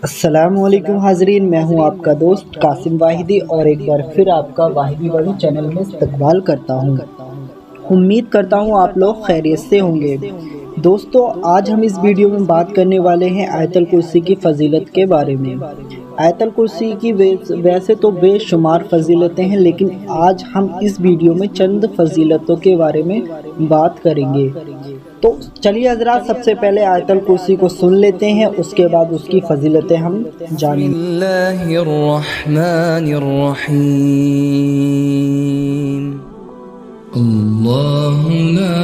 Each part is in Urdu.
السلام علیکم حاضرین، میں ہوں آپ کا دوست قاسم واحدی اور ایک بار پھر آپ کا واحدی بڑی چینل میں استقبال کرتا ہوں۔ امید کرتا ہوں آپ لوگ خیریت سے ہوں گے۔ دوستو، آج ہم اس ویڈیو میں بات کرنے والے ہیں آیت الکرسی کی فضیلت کے بارے میں۔ آیت الکرسی کی ویسے تو بے شمار فضیلتیں ہیں، لیکن آج ہم اس ویڈیو میں چند فضیلتوں کے بارے میں بات کریں گے۔ تو چلیے حضرات، سب سے پہلے آیت الکرسی کو سن لیتے ہیں، اس کے بعد اس کی فضیلتیں ہم جانیں گے۔ بسم اللہ الرحمن الرحیم۔ اللہ لا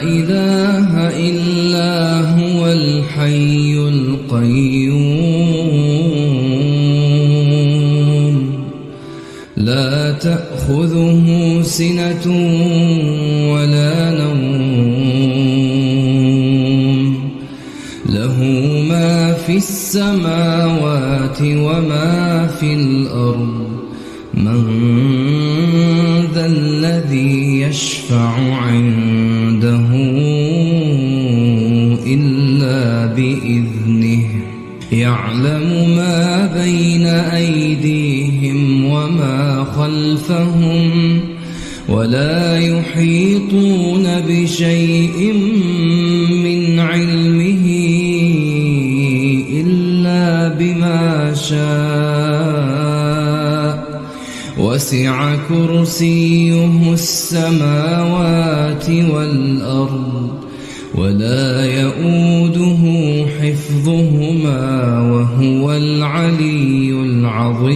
الہ الا هو الحی القیوم لا تأخذه سنة ولا نوم له ما في السماوات وما في الأرض من ذا الذي يشفع عنده إلا بإذنه يعلم ما بين أيديهم وما خلفهم ولا يحيطون بشيء من علمه إلا بما شاء وسع كرسيه السماوات والأرض ولا يؤوده حفظهما وهو العلي العظيم۔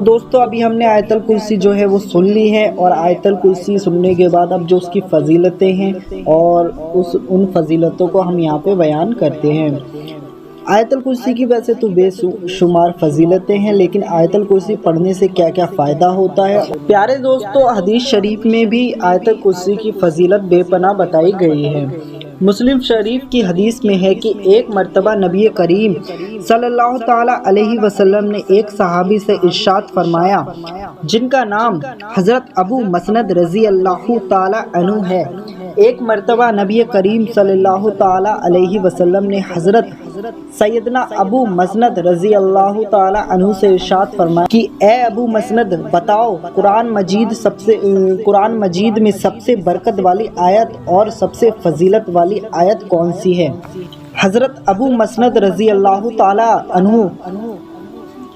دوستو، ابھی ہم نے آیت الکرسی جو ہے وہ سن لی ہے، اور آیت الکرسی سننے کے بعد اب جو اس کی فضیلتیں ہیں اور ان فضیلتوں کو ہم یہاں پہ بیان کرتے ہیں۔ آیت الکرسی کی ویسے تو بے شمار فضیلتیں ہیں، لیکن آیت الکرسی پڑھنے سے کیا کیا فائدہ ہوتا ہے۔ پیارے دوستو، حدیث شریف میں بھی آیت الکرسی کی فضیلت بے پناہ بتائی گئی ہے۔ مسلم شریف کی حدیث میں ہے کہ ایک مرتبہ نبی کریم صلی اللہ تعالی علیہ وسلم نے ایک صحابی سے ارشاد فرمایا، جن کا نام حضرت ابو مسند رضی اللہ تعالی عنہ ہے۔ ایک مرتبہ نبی کریم صلی اللہ تعالی علیہ وسلم نے حضرت سیدنا ابو مسند رضی اللہ تعالی عنہ سے ارشاد فرمایا کہ اے ابو مسند، بتاؤ قرآن مجید میں سب سے برکت والی آیت اور سب سے فضیلت والی آیت کون سی ہے؟ حضرت ابو مسند رضی اللہ تعالی عنہ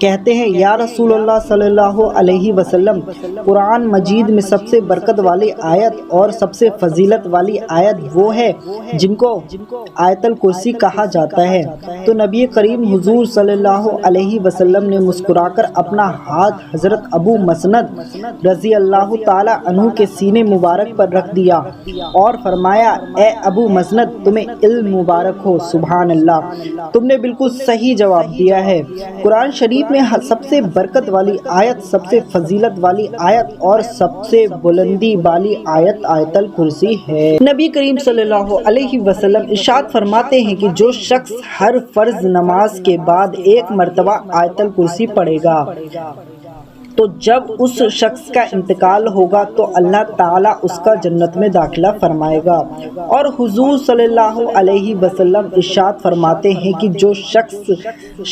کہتے ہیں، یا رسول اللہ صلی اللہ علیہ وسلم، قرآن مجید میں سب سے برکت والی آیت اور سب سے فضیلت والی آیت وہ ہے جن کو آیت الکرسی کہا جاتا ہے۔ تو نبی کریم حضور صلی اللہ علیہ وسلم نے مسکرا کر اپنا ہاتھ حضرت ابو مسند رضی اللہ تعالی عنہ کے سینے مبارک پر رکھ دیا اور فرمایا، اے ابو مسند، تمہیں علم مبارک ہو، سبحان اللہ، تم نے بالکل صحیح جواب دیا ہے۔ قرآن شریف میں سب سے برکت والی آیت، سب سے فضیلت والی آیت اور سب سے بلندی والی آیت آیت الکرسی ہے۔ نبی کریم صلی اللہ علیہ وسلم ارشاد فرماتے ہیں کہ جو شخص ہر فرض نماز کے بعد ایک مرتبہ آیت الکرسی پڑھے گا تو جب اس شخص کا انتقال ہوگا تو اللہ تعالیٰ اس کا جنت میں داخلہ فرمائے گا۔ اور حضور صلی اللہ علیہ وسلم ارشاد فرماتے ہیں کہ جو شخص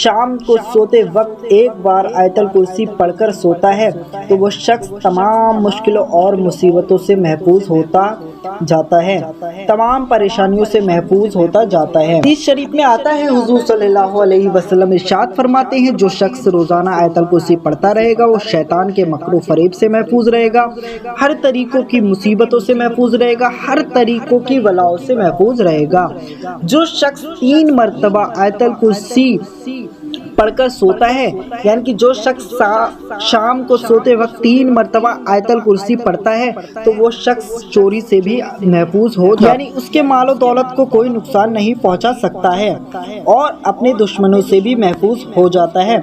شام کو سوتے وقت ایک بار آیت الکرسی پڑھ کر سوتا ہے تو وہ شخص تمام مشکلوں اور مصیبتوں سے محفوظ ہوتا جاتا ہے، تمام پریشانیوں سے محفوظ ہوتا جاتا ہے۔ حدیث شریف میں آتا ہے، حضور صلی اللہ علیہ وسلم ارشاد فرماتے ہیں، جو شخص روزانہ آیت الکرسی پڑھتا رہے گا وہ شیطان کے مکر و فریب سے محفوظ رہے گا، ہر طریقوں کی مصیبتوں سے محفوظ رہے گا، ہر طریقوں کی بلاؤں سے محفوظ رہے گا۔ جو شخص 3 مرتبہ آیت الکرسی پڑھ کر سوتا ہے، یعنی کہ جو شخص شام کو سوتے وقت 3 مرتبہ آیت الکرسی پڑھتا ہے تو وہ شخص چوری سے بھی محفوظ ہو جاتا ہے، یعنی اس کے مال و دولت کو کوئی نقصان نہیں پہنچا سکتا ہے، اور اپنے دشمنوں سے بھی محفوظ ہو جاتا ہے،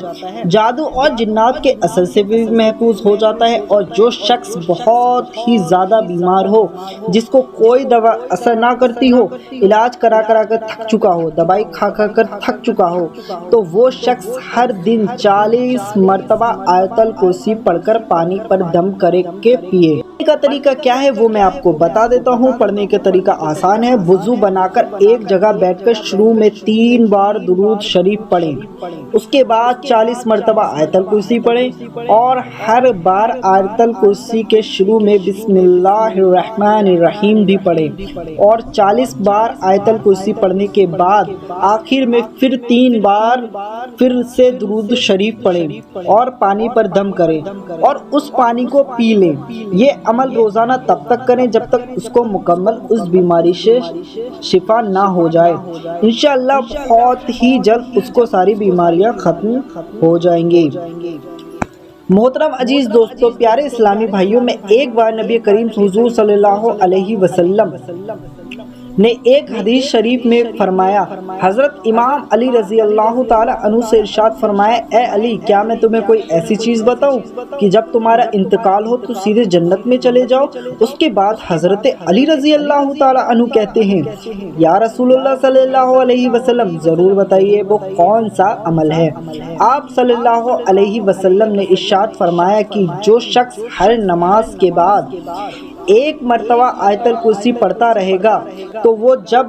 جادو اور جنات کے اثر سے بھی محفوظ ہو جاتا ہے۔ اور جو شخص بہت ہی زیادہ بیمار ہو، جس کو کوئی دوا اثر نہ کرتی ہو، علاج کرا کر تھک چکا ہو، دوائی کھا کر تھک چکا ہو، تو وہ شخص ہر دن 40 مرتبہ آیت الکرسی پڑھ کر پانی پر دم کر کے پیے۔ کا طریقہ کیا ہے وہ میں آپ کو بتا دیتا ہوں۔ پڑھنے کا طریقہ آسان ہے۔ وضو بنا کر ایک جگہ بیٹھ کر شروع میں 3 بار درود شریف پڑھیں، اس کے بعد 40 مرتبہ آیت الکرسی پڑھیں اور ہر بار آیت الکرسی کے شروع میں بسم اللہ الرحمن الرحیم بھی پڑھیں اور 40 بار آیت الکرسی پڑھنے کے بعد آخر میں پھر 3 بار پھر سے درود شریف پڑھیں اور پانی پر دم کریں اور اس پانی کو پی لیں۔ یہ عمل روزانہ تب تک کریں جب تک اس کو مکمل اس بیماری سے شفا نہ ہو جائے۔ انشاءاللہ بہت ہی جلد اس کو ساری بیماریاں ختم ہو جائیں گی۔ محترم عزیز دوستو، پیارے اسلامی بھائیوں، میں ایک بار نبی کریم حضور صلی اللہ علیہ وسلم نے ایک حدیث شریف میں فرمایا، حضرت امام علی رضی اللہ تعالی عنہ سے ارشاد فرمایا، اے علی، کیا میں تمہیں کوئی ایسی چیز بتاؤں کہ جب تمہارا انتقال ہو تو سیدھے جنت میں چلے جاؤ؟ اس کے بعد حضرت علی رضی اللہ تعالی عنہ کہتے ہیں، یا رسول اللہ صلی اللہ علیہ وسلم، ضرور بتائیے وہ کون سا عمل ہے؟ آپ صلی اللہ علیہ وسلم نے ارشاد فرمایا کہ جو شخص ہر نماز کے بعد ایک مرتبہ آیت الکرسی پڑھتا رہے گا تو وہ جب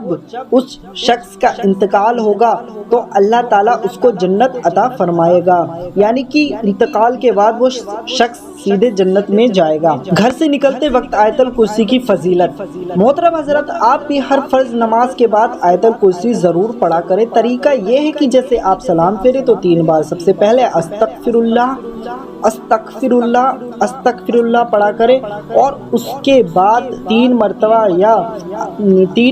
اس شخص کا انتقال ہوگا تو اللہ تعالیٰ اس کو جنت عطا فرمائے گا، یعنی کہ انتقال کے بعد وہ شخص سیدھے جنت میں جائے گا۔ گھر سے نکلتے وقت آیت الکرسی کی فضیلت۔ محترم حضرت، آپ بھی ہر فرض نماز کے بعد آیت الکرسی ضرور پڑھا کریں۔ طریقہ یہ ہے کہ جیسے آپ سلام پھیرے تو 3 بار سب سے پہلے استغفر اللہ استغفر اللہ استغفر اللہ پڑھا کریں اور اس کے بعد 3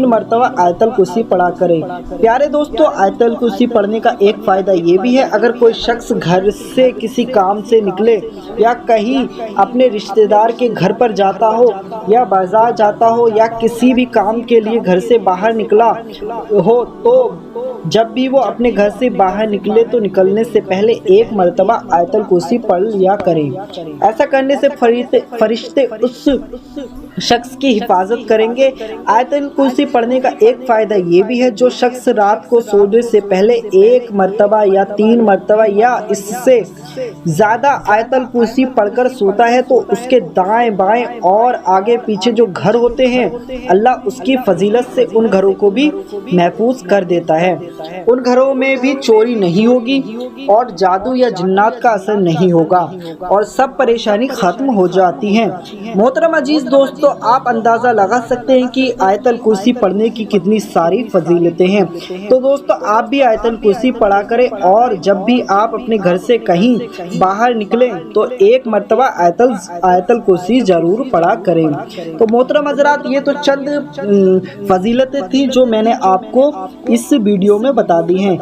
مرتبہ آیت الکرسی پڑھا کریں۔ پیارے دوستو، آیت الکرسی پڑھنے کا ایک فائدہ یہ بھی ہے، اگر کوئی شخص گھر سے کسی کام سے نکلے یا کہیں اپنے رشتہ دار کے گھر پر جاتا ہو یا بازار جاتا ہو یا کسی بھی کام کے لیے گھر سے باہر نکلا ہو، تو جب بھی وہ اپنے گھر سے باہر نکلے تو نکلنے سے پہلے 1 مرتبہ آیت الکرسی پڑھ لیا کریں۔ ایسا کرنے سے فرشتے اس شخص کی حفاظت کریں گے۔ آیت الکرسی پڑھنے کا ایک فائدہ یہ بھی ہے، جو شخص رات کو سونے سے پہلے 1 مرتبہ یا 3 مرتبہ یا اس سے زیادہ آیت الکرسی پڑھ کر سوتا ہے تو اس کے دائیں بائیں اور آگے پیچھے جو گھر ہوتے ہیں اللہ اس کی فضیلت سے ان گھروں کو بھی محفوظ کر دیتا ہے۔ ان گھروں میں بھی چوری نہیں ہوگی اور جادو یا جنات کا اثر نہیں ہوگا اور سب پریشانی ختم ہو جاتی ہیں۔ محترم عزیز دوستو، آپ اندازہ لگا سکتے ہیں کہ آیت الکرسی پڑھنے کی کتنی ساری فضیلتیں ہیں۔ تو دوستو، آپ بھی آیت الکرسی پڑھا کریں اور جب بھی آپ اپنے گھر سے کہیں باہر نکلیں تو 1 مرتبہ آیت الکرسی ضرور پڑھا کریں۔ تو محترم حضرات، یہ تو چند فضیلتیں تھیں جو میں نے آپ کو اس ویڈیو میں بتا دی ہیں۔